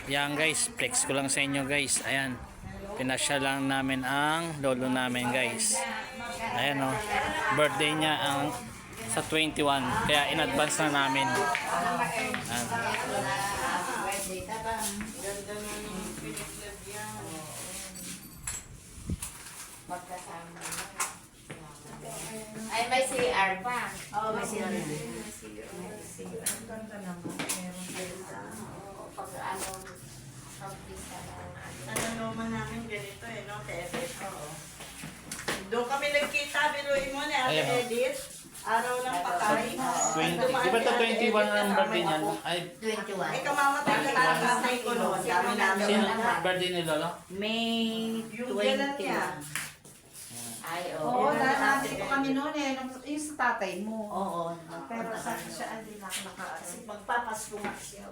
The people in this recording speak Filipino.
Yan guys, flex ko lang sa inyo guys. Ayan. Pinasya lang namin ang lolo namin guys. Ayan o. Birthday niya ang sa 21. Kaya in advance na namin. Ayan. Ay, may CR pa. Oo, may CR. Pag ano, pag-pista na. Ano naman namin ganito no? TFF. Oo. Doon kami nagkita, biruin mo na, Ayan, Ate Edith. Araw ng patay. 20. Di ba ito 21 ang birthday niya? Ay, 21. Ay, kamamatay ka lang tatay ko noon. Dami namin. sino birthday ni lolo? May Yung kailan niya? Ay, Oo, oo. dahil nandito kami noon eh, yung sa tatay mo. Oo. Pero sa siya, hindi na ako nakaasin. Magpapasko nga siya.